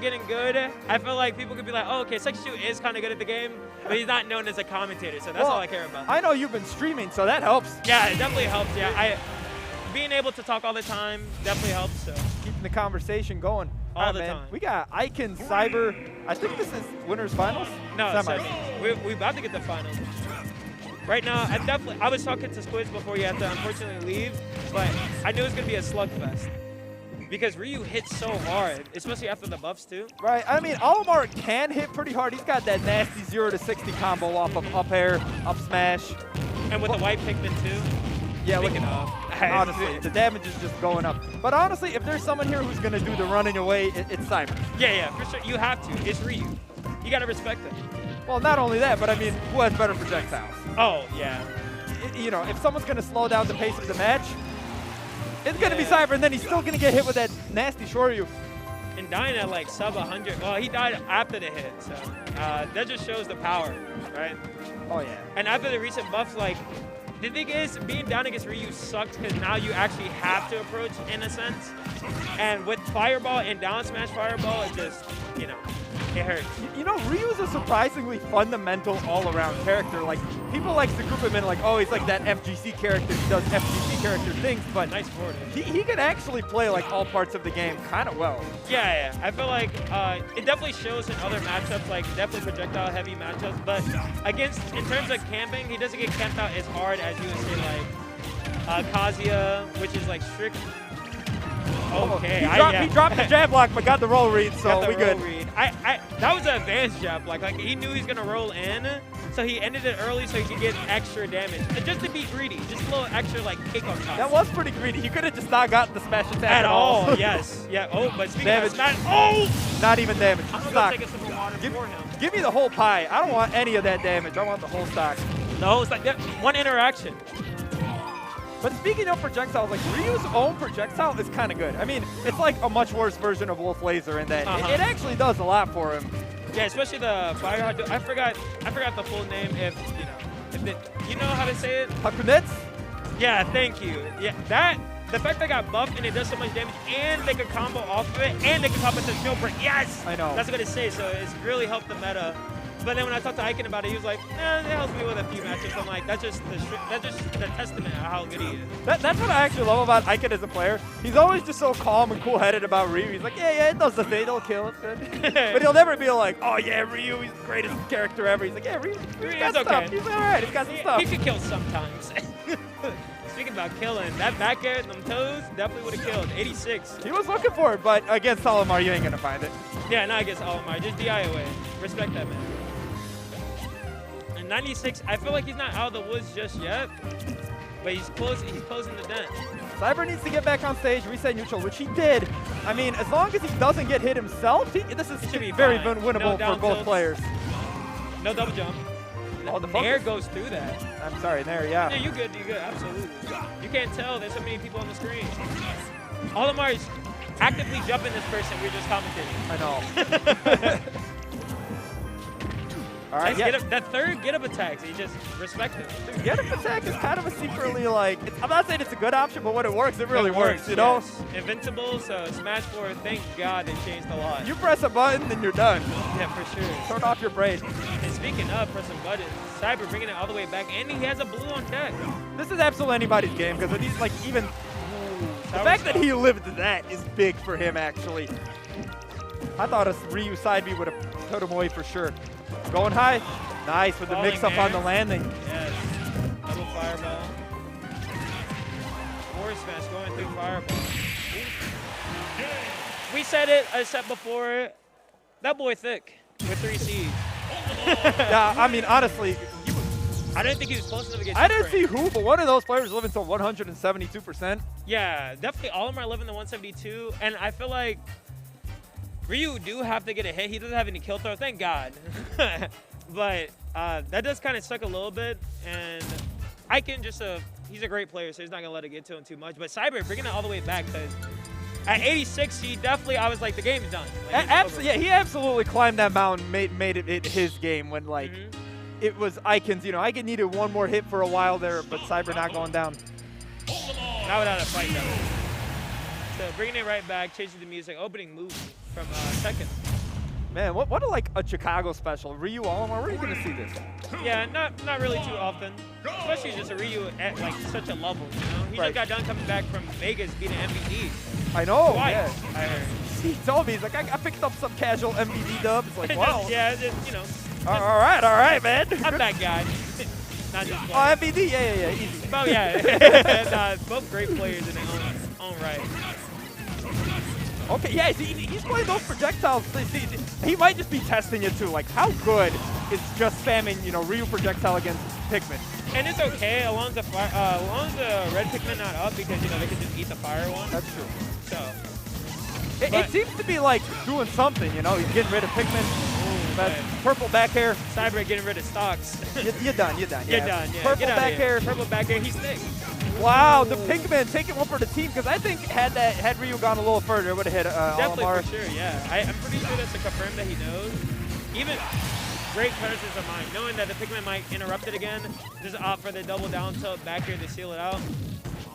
getting good, I feel like people could be like, oh, okay, Section 2 is kind of good at the game, but he's not known as a commentator, so that's all I care about. I know you've been streaming, so that helps. Yeah, it definitely helps. Yeah, being able to talk all the time definitely helps. So keeping the conversation going all the man. time. We got Ikan, Cyber. I think this is winners finals. No, semis. We're about to get the finals. Right now, I was talking to Squids before you had to unfortunately leave, but I knew it was gonna be a slugfest because Ryu hits so hard, especially after the buffs too. Right. I mean, Olimar can hit pretty hard. He's got that nasty 0 to 60 combo off of up air, up smash, and with the white Pikmin too. Yeah, Speaking of. Honestly, the damage is just going up. But honestly, if there's someone here who's going to do the running away, it's Cyber. Yeah, for sure. You have to. It's Ryu. You got to respect it. Well, not only that, but I mean, who has better projectiles? Oh, yeah. You know, if someone's going to slow down the pace of the match, it's going to be Cyber, and then he's still going to get hit with that nasty Shoryu. And dying at like sub 100. Well, he died after the hit, so that just shows the power, right? Oh, yeah. And after the recent buffs, like, the thing is, being down against Ryu sucks because now you actually have to approach in a sense. And with Fireball and down smash Fireball, it just, you know, it hurts. You know, Ryu's a surprisingly fundamental all-around character. Like, people like to group him in like, oh, he's like that FGC character. He does FGC character things, but nice forward. He can actually play like all parts of the game kind of well. Yeah. I feel like it definitely shows in other matchups, like definitely projectile-heavy matchups. But in terms of camping, he doesn't get camped out as hard as you would say like Kazuya, which is like strict. Okay, he dropped the jab block, but got the roll read, so we good. That was an advanced jab block. Like he knew he was gonna roll in, so he ended it early so he could get extra damage. And just to be greedy, just a little extra like kick on top. That was pretty greedy. He could have just not gotten the smash attack at all. Yes, yeah. Oh, but speaking damage. Of that, not even damage. I'm gonna take a sip of water for him. Give me the whole pie. I don't want any of that damage. I want the whole stock. No, it's like that one interaction. But speaking of projectiles, like Ryu's own projectile is kind of good. I mean, it's like a much worse version of Wolf Laser in that it actually does a lot for him. Yeah, especially the fire. I forgot the full name. You know how to say it? Hakunetsu? Yeah, thank you. Yeah, the fact they got buffed and it does so much damage, and they could combo off of it, and they can pop it to snow break. Yes, I know. That's what I say. So it's really helped the meta. But then when I talked to Ikan about it, he was like, it helps me with a few matches. I'm like, that's just the testament of how good he is. That's what I actually love about Ikan as a player. He's always just so calm and cool-headed about Ryu. He's like, yeah, it does the thing. It'll kill. It's good. But he'll never be like, oh, yeah, Ryu, he's the greatest character ever. He's like, yeah, Ryu's got stuff. Okay. He's all right. He's got some stuff. He could kill sometimes. Speaking about killing, that back air, them toes, definitely would have killed. 86. He was looking for it, but against Olimar, you ain't going to find it. Yeah, not against Olimar. Just DI away. Respect that, man. 96, I feel like he's not out of the woods just yet, but he's closing the dent. Cyber needs to get back on stage, reset neutral, which he did. I mean, as long as he doesn't get hit himself, this should be very winnable for both players. No double jump. Oh, the air goes through that. I'm sorry, there, yeah. Yeah, you good, absolutely. You can't tell, there's so many people on the screen. Olimar is actively jumping this person, we're just commentating. I know. All right, that third get-up attack, you just respect it. The get-up attack is kind of a secretly like, I'm not saying it's a good option, but when it works, it really works, you know? Invincible, so Smash 4, thank God it changed a lot. You press a button, then you're done. Yeah, for sure. Turn off your brain. And speaking of pressing buttons, Cyber bringing it all the way back, and he has a blue on deck. This is absolutely anybody's game, because he's like even, the fact that he lived that is big for him, actually. I thought a Ryu side B would have put him away for sure. Going high. Nice with the mix-up on the landing. Yes. Double fireball. Forward smash going through fireball. We said it, I said before, that boy thick with 3Cs. Yeah, I mean, honestly. I didn't think he was close enough to get I didn't see who, but one of those players living to 172%. Yeah, definitely Olimar living to 172, and I feel like Ryu do have to get a hit. He doesn't have any kill throw, thank God. But that does kind of suck a little bit. And Ikan he's a great player, so he's not going to let it get to him too much. But Cyber bringing it all the way back because at 86, I was like, the game's done. Like, yeah, he absolutely climbed that mountain, made it his game when like it was Ikan's. You know, Ikan needed one more hit for a while there, but Cyber not going down. Not without a fight, though. So bringing it right back, changing the music, opening move from Tekken. Man, what a Chicago special. Ryu Olimar, where are you going to see this? Yeah, not really too often. Especially just a Ryu at like such a level, you know? He just got done coming back from Vegas beating MVD. I know, Twice, yeah. I heard. He told me, he's like, I picked up some casual MVD dubs. It's like, wow. Yeah, just, you know. All right, man. I'm that guy. Not just Oh, MVD, yeah, easy. Oh, yeah. Both great players in their own right. Okay, yeah, he's playing those projectiles. He might just be testing it too. Like, how good is just spamming, you know, Ryu projectile against Pikmin? And it's okay as long as the red Pikmin not up because, you know, they can just eat the fire one. That's true. So. It seems to be like doing something, you know. He's getting rid of Pikmin. That purple back hair. Cyber getting rid of stocks. You're done. You're done, yeah. Purple back hair. Purple back hair, he's thick. Wow, the Pikmin taking one for the team because I think had Ryu gone a little further, it would have hit Definitely Olimar. for sure, yeah. I'm pretty sure that's a confirm that he knows. Even great presence of mind, knowing that the Pikmin might interrupt it again, just opt for the double down tilt back here to seal it out.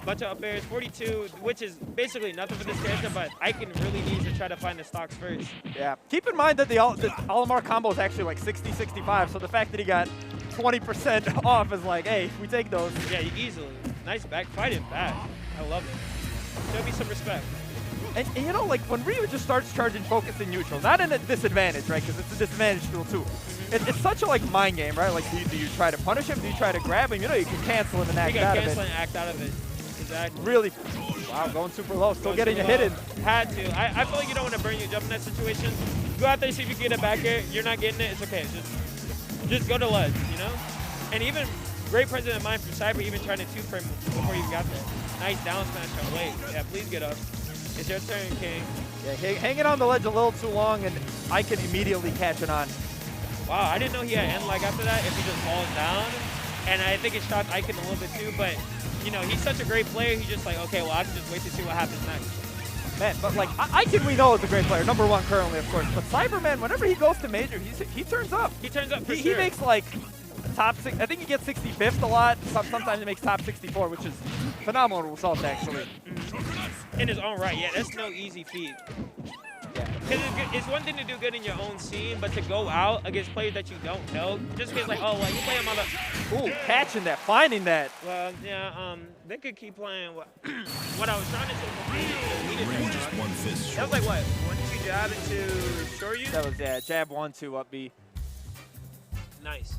Bunch of up airs, 42, which is basically nothing for this character, but Ikan really needs to try to find the stocks first. Yeah. Keep in mind that the Olimar combo is actually like 60, 65, so the fact that he got 20% off is like, hey, we take those. Yeah, easily. Nice back, fighting back. I love it. Show me some respect. And you know, like when Ryu just starts charging focus in neutral, not in a disadvantage, right? Because it's a disadvantage tool too. It's such a like mind game, right? Like, do you try to punish him? Do you try to grab him? You know, you can cancel him and act out of it. You can cancel and act out of it. Exactly. Really, wow, going super low, still getting you hidden. Had to. I feel like you don't want to burn your jump in that situation. Go out there, see if you can get it back here. You're not getting it, it's okay. Just go to ledge, you know? And even great presence of mind from Cyber, even trying to two-frame before you got there. Nice down smash on wait. Yeah, please get up. It's your turn, King. Yeah, hanging on the ledge a little too long, and I can immediately catch it on. Wow, I didn't know he had end lag after that if he just falls down. And I think it shocked Ikan a little bit too, but you know, he's such a great player, he's just like, okay, well, I can just wait to see what happens next. Man, but like, Ikan we know is a great player, #1 currently, of course. But Cyberman, whenever he goes to Major, he turns up. He turns up for sure. He makes like top 6, I think he gets 65th a lot. Sometimes he makes top 64, which is phenomenal results, actually. In his own right, yeah, that's no easy feat. Yeah. Because it's one thing to do good in your own scene, but to go out against players that you don't know, just because like, oh, well, you play him on the... Ooh, catching that, finding that. Well, yeah, they could keep playing what, what I was trying to say. That was like what, 1-2 jab into Shoryu? That was, yeah, jab 1-2 up B. Nice.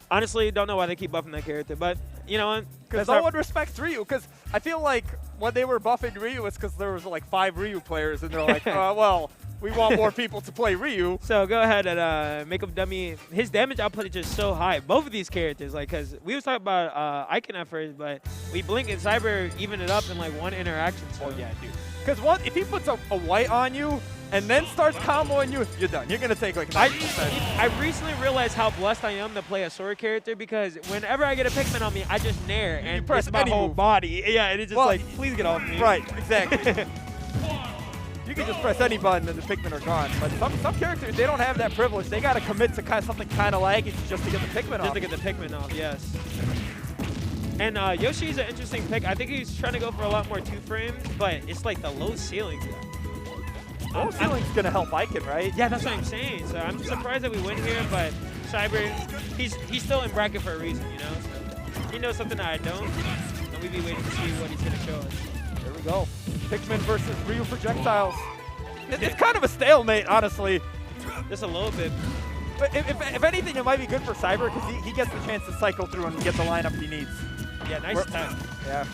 Honestly, don't know why they keep buffing that character, but you know what? Because no one respects Ryu. Because I feel like when they were buffing Ryu, it's because there was like 5 Ryu players, and they're like, well, we want more people to play Ryu. So go ahead and make him dummy. His damage output is just so high. Both of these characters, like, because we was talking about Ikan at first, but we blink and Cyber even it up in like one interaction. So. Oh yeah, dude. Because if he puts a white on you and then starts comboing you, you're done. You're going to take like 90%. I recently realized how blessed I am to play a sword character because whenever I get a Pikmin on me, I just nair and press my whole body. Yeah, and it's just like, please get off me. Right, exactly. You can just press any button and the Pikmin are gone. But some characters, they don't have that privilege. They got to commit to something kind of laggy just to get the Pikmin off. Just to get the Pikmin off, yes. And Yoshi's an interesting pick. I think he's trying to go for a lot more 2 frames, but it's like the low ceiling. Low ceiling's going to help Ikan, right? Yeah, that's what I'm saying. So I'm surprised that we win here, but Cyber, he's still in bracket for a reason, you know? So he knows something that I don't, and we be waiting to see what he's going to show us. There we go. Pikmin versus Ryu projectiles. It's kind of a stalemate, honestly. Just a little bit. But if anything, it might be good for Cyber because he gets the chance to cycle through and get the lineup he needs. Yeah, nice tech. Yeah.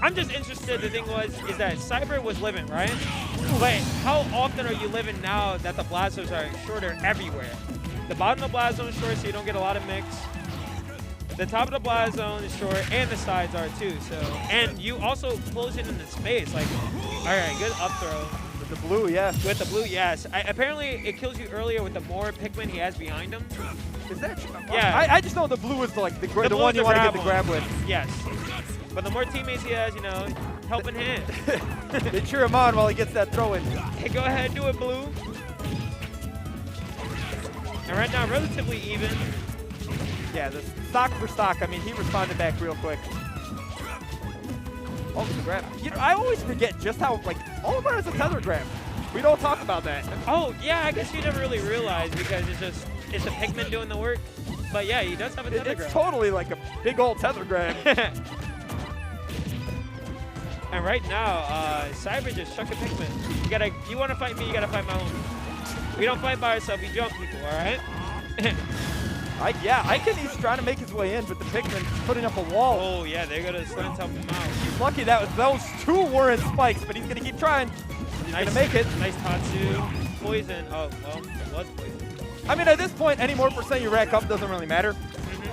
I'm just interested, the thing is that Cyber was living, right? But how often are you living now that the blast zones are shorter everywhere? The bottom of the blast zone is short, so you don't get a lot of mix. The top of the blast zone is short, and the sides are too. So, and you also close it in the space. Like, all right, good up throw. With the blue, yeah. With the blue, yes. Apparently, it kills you earlier with the more Pikmin he has behind him. Is that true? Yeah. I just know the blue is the one you want to get the grab with. Yes. But the more teammates he has, you know, helping hand. They cheer him on while he gets that throw in. Hey, go ahead, do it, blue. And right now, relatively even. Yeah, the stock for stock. I mean, he responded back real quick. Oh, the grab. You know, I always forget just how, like, Olimar has a tether grab. We don't talk about that. Oh, yeah, I guess you never really realized because it's a Pikmin doing the work. But yeah, he does have a tether grab. It's totally like a big old tether grab. And right now, Cyber just chucked a Pikmin. You want to fight me, you gotta fight my homie. We don't fight by ourselves, we jump people, all right? Ikan, he's trying to make his way in, but the Pikmin putting up a wall. Oh yeah, they're gonna slants help him out. He's lucky that those two weren't spikes, but he's gonna keep trying. He's gonna make it. Nice Tatsu. Poison. Oh, well, it was poison. I mean, at this point, any more percent you rack up doesn't really matter.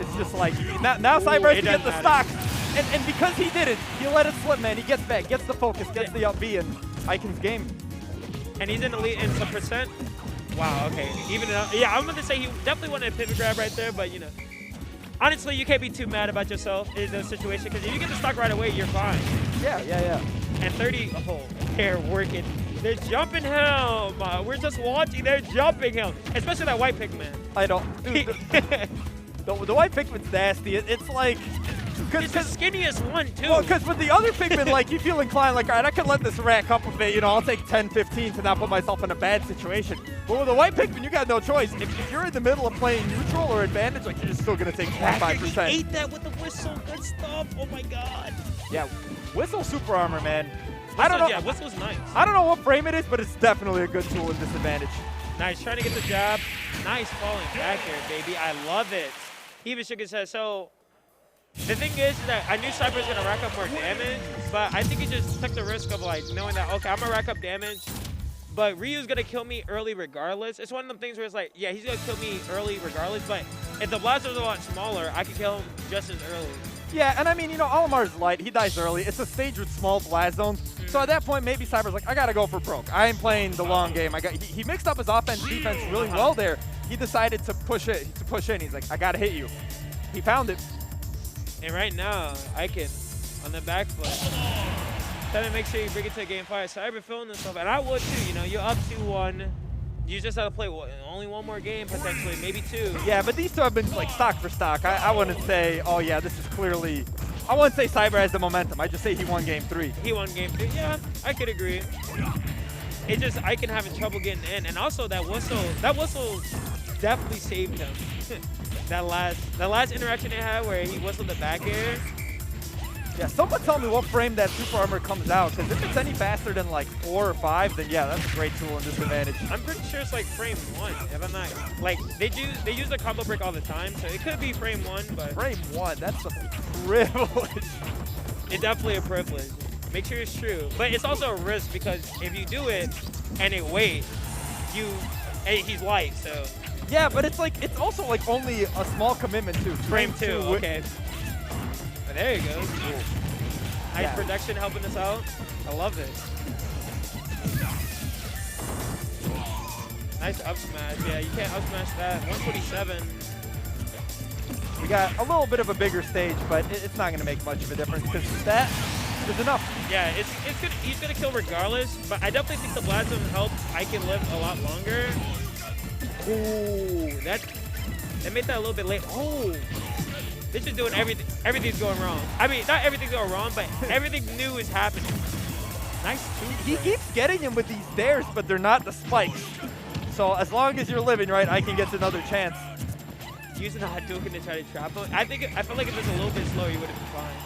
It's just like, now Cyber has to get the stock. And because he didn't, he let it slip, man. He gets back, gets the focus, gets the up B, and Ikan's game. And he's in the lead in some percent. Wow, okay. Even yeah, I'm going to say he definitely wanted a pivot grab right there, but, you know, honestly, you can't be too mad about yourself in those situations because if you get the stock right away, you're fine. Yeah. And 30, oh, they're working. They're jumping him. We're just watching. They're jumping him, especially that white Pikmin. I don't. Dude, the white Pikmin's nasty. It's like... It's the skinniest one, too. Well, because with the other Pikmin, like, you feel inclined, like, all right, I can let this rack up a bit. You know, I'll take 10, 15 to not put myself in a bad situation. But with a white Pikmin, you got no choice. If you're in the middle of playing neutral or advantage, like, you're just still going to take 25%. He ate that with the whistle. Good stuff. Oh, my God. Yeah, whistle super armor, man. I don't know. Yeah, whistle's nice. I don't know what frame it is, but it's definitely a good tool in disadvantage. Nice. Trying to get the jab. Nice falling back here, baby. I love it. He even shook his head. So... the thing is that I knew Cyber was going to rack up more damage, but I think he just took the risk of, like, knowing that, okay, I'm going to rack up damage, but Ryu's going to kill me early regardless. It's one of them things where it's like, yeah, he's going to kill me early regardless, but if the blast was a lot smaller, I could kill him just as early. Yeah, and I mean, you know, Olimar's light. He dies early. It's a stage with small blast zones. So at that point, maybe Cyber's like, I got to go for broke. I ain't playing the long game. He mixed up his offense, defense really well there. He decided to push in. He's like, I got to hit you. He found it. And right now, Ikan on the back foot. Trying to make sure you bring it to game 5. Cyber feeling himself, and I would too. You know, you're up 2-1. You just have to play only one more game potentially, maybe 2. Yeah, but these two have been like stock for stock. I wouldn't say, oh yeah, this is clearly. I wouldn't say Cyber has the momentum. I just say he won game 3. He won game 3. Yeah, I could agree. It's just Ikan having trouble getting in, and also that whistle definitely saved him. That last interaction they had where he whistled the back air. Yeah, someone tell me what frame that super armor comes out, because if it's any faster than like 4 or 5, then yeah, that's a great tool in disadvantage. I'm pretty sure it's like frame 1, if I'm not, like, they use the combo break all the time, so it could be frame 1, but. Frame 1, that's a privilege. It's definitely a privilege. Make sure it's true. But it's also a risk, because if you do it and it waits, he's light, so. Yeah, but it's like, it's also like only a small commitment to frame 2, okay. But there you go. Nice Yeah. production helping us out. I love it. Nice up smash. Yeah, you can't up smash that. 147. We got a little bit of a bigger stage, but it's not going to make much of a difference because that is enough. Yeah, it's good. He's going to kill regardless, but I definitely think the blast zone helps Ikan live a lot longer. Ooh, that made that a little bit late. Oh, this is doing everything. Everything's going wrong. I mean, not everything's going wrong, but everything new is happening. Nice. He keeps getting him with these dares, but they're not the spikes. So as long as you're living right, Ikan gets another chance. Using the Hadouken to try to trap him. I feel like if it's a little bit slower, he would have been fine.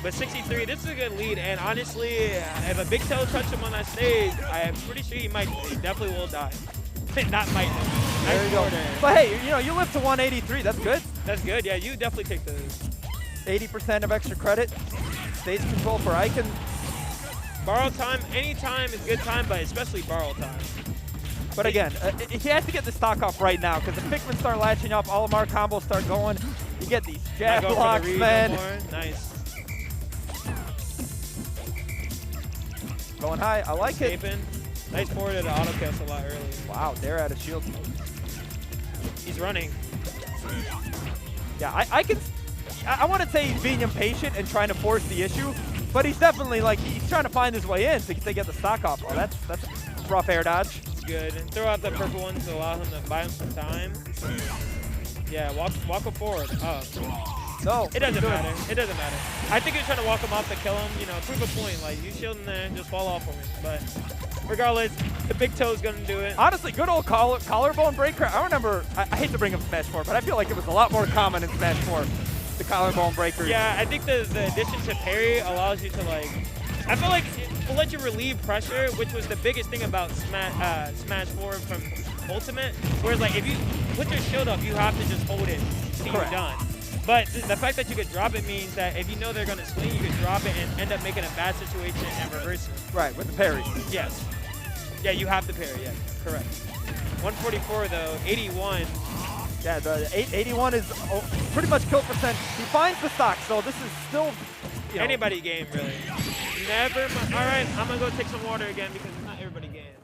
But 63, this is a good lead, and honestly, if a big tail touches him on that stage, I'm pretty sure he definitely will die. Not might. There you go. But hey, you know, you live to 183. That's good. That's good. Yeah, you definitely take the 80% of extra credit. Stage control for Ikan. Borrow time. Any time is good time, but especially borrow time. But again, he has to get the stock off right now because the Pikmin start latching up, Olimar combos start going. You get these jab blocks, man. Nice. Going high. I like Escaping. it. Nice forward to the auto cast a lot early. Wow, they're out of shield. He's running. Yeah, I want to say he's being impatient and trying to force the issue, but he's definitely like, he's trying to find his way in to get the stock off. Oh, that's a rough air dodge. It's good. And throw out the purple one to allow him to buy him some time. Yeah, walk him forward. Oh. No. It doesn't matter. It doesn't matter. I think you're trying to walk him off to kill him. You know, prove a point. Like, you shield him there and just fall off for me. But regardless, the big toe's going to do it. Honestly, good old collarbone breaker. I remember, I hate to bring up Smash 4, but I feel like it was a lot more common in Smash 4, the collarbone breaker. Yeah, I think the addition to parry allows you to, like, I feel like it will let you relieve pressure, which was the biggest thing about Smash 4 from Ultimate. Whereas, like, if you put your shield up, you have to just hold it till you're done. But the fact that you could drop it means that if you know they're going to swing, you could drop it and end up making a bad situation and reverse it. Right, with the parry. Yes. Yeah, you have the parry, yeah, correct. 144 though, 81. Yeah, the 81 is pretty much kill percent. He finds the stock, so this is still, you know. Anybody game, really. Never mind. All right, I'm going to go take some water again because it's not everybody game.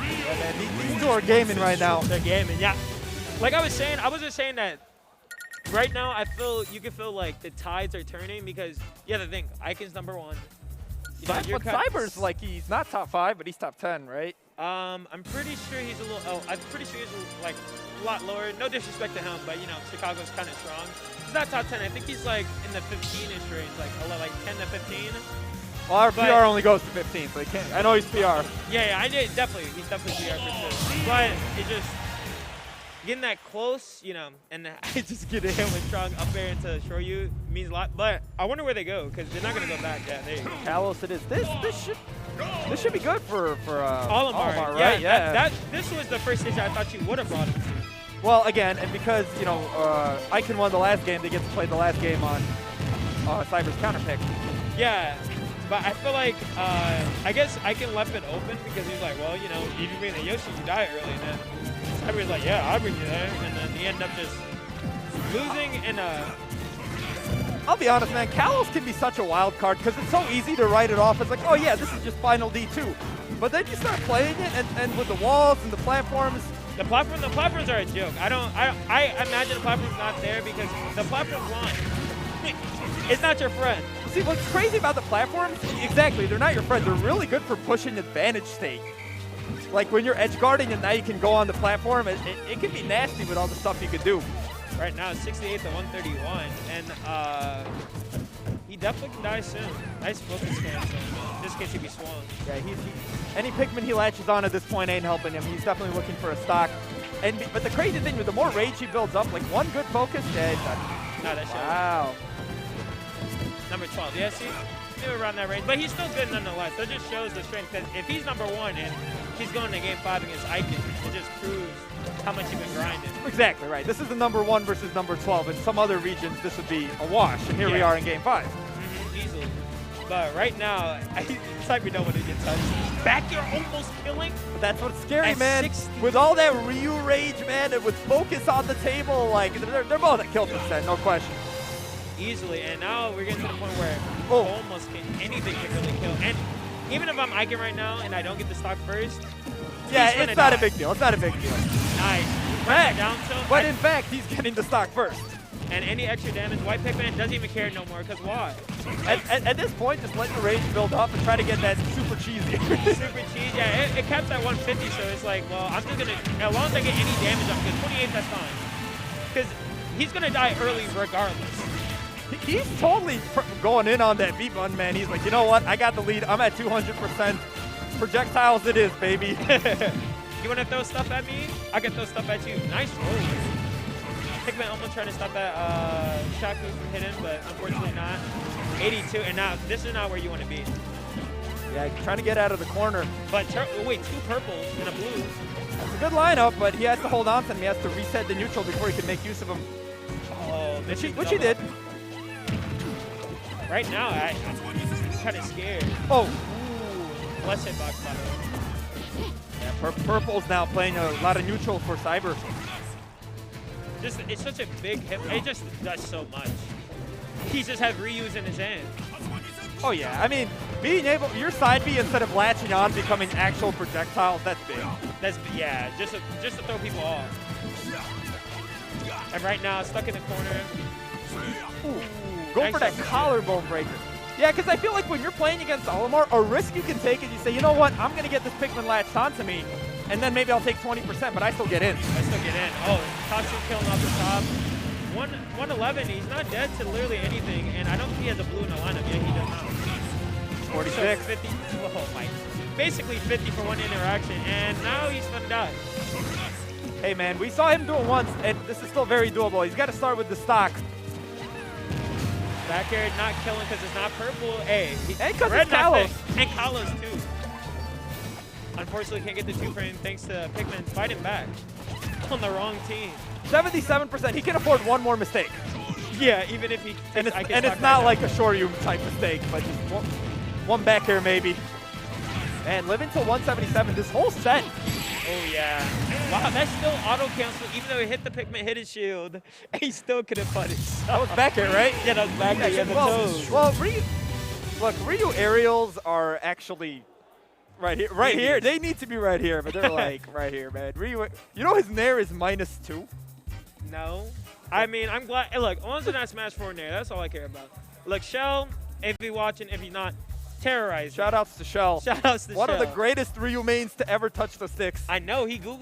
Yeah, man, these two are gaming right now. They're gaming, yeah. Like I was just saying that right now you can feel like the tides are turning because, yeah, the thing, Ikan's #1. But Cyber's like, he's not top 5, but he's top 10, right? I'm pretty sure he's I'm pretty sure he's like a lot lower. No disrespect to him, but you know, Chicago's kind of strong. He's not top 10. I think he's like in the 15-ish range, like 10 to 15. Well, our PR only goes to 15, so he can't. I know he's PR. Yeah, I did definitely. He's definitely PR for sure. But it just getting that close, you know, and I just get him with strong up air into Shoryu means a lot. But I wonder where they go because they're not gonna go back. Yeah, there you go. Kalos, it is. This should be good for Olimar, right? Yeah. This was the first stage I thought you would have brought him to. Well, again, and because you know Ikan won the last game, they get to play the last game on Cyber's counter pick. Yeah. But I feel like, I guess Ikan left it open because he was like, well, you know, if you bring the Yoshi, you die early. And then Cyber's like, yeah, I'll bring you there. And then he ended up just losing in a... I'll be honest, man, Kalos can be such a wild card because it's so easy to write it off as like, oh yeah, this is just Final D2. But then you start playing it, and with the walls and the platforms... The platforms are a joke. I imagine the platform's not there because the platform's lying. It's not your friend. See, what's crazy about the platforms, exactly, they're not your friend. They're really good for pushing advantage state. Like when you're edge guarding and now you can go on the platform, it can be nasty with all the stuff you could do. Right now, 68 to 131, and he definitely can die soon. Nice focus scan, so in this case he'd be swung. Yeah, any Pikmin he latches on at this point ain't helping him. He's definitely looking for a stock. But the crazy thing, with the more rage he builds up, like one good focus, yeah, he's done. No, that shit. Wow. Number 12, yeah, see? Maybe around that range. But he's still good nonetheless. That just shows the strength. That if he's #1 and he's going to Game 5 against Ikan, it just proves how much he's been grinding. Exactly, right. This is the #1 versus #12. In some other regions, this would be a wash. And here we are in Game 5. Easily. But right now, Cyber don't want to get touched. Back here almost killing. But that's what's scary, at man. 60. With all that Ryu rage, man, and with focus on the table, like, they're both at kill percent, no question. Easily, and now we're getting to the point where almost anything can really kill. And even if I'm Ikan right now and I don't get the stock first, yeah, it's not a big deal. It's not a big deal. Nice. Down tilt. But in fact, he's getting the stock first. And any extra damage, White Pikmin doesn't even care no more, because why? At this point, just let the rage build up and try to get that super cheesy. Super cheese, yeah. It caps at 150, so it's like, well, I'm just going to, as long as I get any damage, I'm good. 28, that's fine. Because he's going to die early regardless. He's totally going in on that B button, man. He's like, you know what? I got the lead. I'm at 200%. Projectiles it is, baby. You want to throw stuff at me? I can throw stuff at you. Nice roll. Pikmin almost trying to stop that Shaku from hitting, but unfortunately not. 82, and now this is not where you want to be. Yeah, trying to get out of the corner. But wait, 2 purples and a blue. That's a good lineup, but he has to hold on to them. He has to reset the neutral before he can make use of them. Oh, which he did. Right now, I'm kind of scared. Oh. Ooh, less hitbox, by the way. Yeah, Purple's now playing a lot of neutral for Cyber. It's such a big hit. It just does so much. He just has Ryu's in his hand. Oh yeah, I mean, being able, your side B instead of latching on, becoming actual projectiles, that's big. Yeah, just to throw people off. And right now, stuck in the corner. Ooh, go for that collarbone breaker. Yeah, because I feel like when you're playing against Olimar, a risk you can take is you say, you know what, I'm going to get this Pikmin latched onto me, and then maybe I'll take 20%, but I still get in. Oh, Tatsu killing off the top. 111, he's not dead to literally anything, and I don't think he has a blue in the lineup. Yeah, he does not. 46. So 50, oh my, basically 50 for one interaction, and now he's gonna die. Hey man, we saw him do it once, and this is still very doable. He's got to start with the stock. Back air not killing because it's not purple. Hey, And because red it's Kalos. And Kalos too. Unfortunately, can't get the 2 frame thanks to Pikmin fighting back on the wrong team. 77%. He can afford one more mistake. Yeah, even if he. And it's not like a Shoryu type mistake, but just one back air maybe. Man, living till 177 this whole set. Oh yeah. Wow, that's still auto cancel. Even though he hit the Pikmin, hit his shield, he still couldn't punish. That was back air, right? Yeah, that was back air. Yeah, the toes. Well, Ryu aerials are actually right here. Right here. They need to be right here, but they're like right here, man. Ryu, you know his nair is -2? No. I mean, I'm glad. Hey, look, once in that Smash 4 nair, that's all I care about. Look, Shell, if you're watching, if you're not, terrorize. Shout outs to Shell. Shout outs to Shell. One of the greatest Ryu mains to ever touch the sticks. I know, he Googled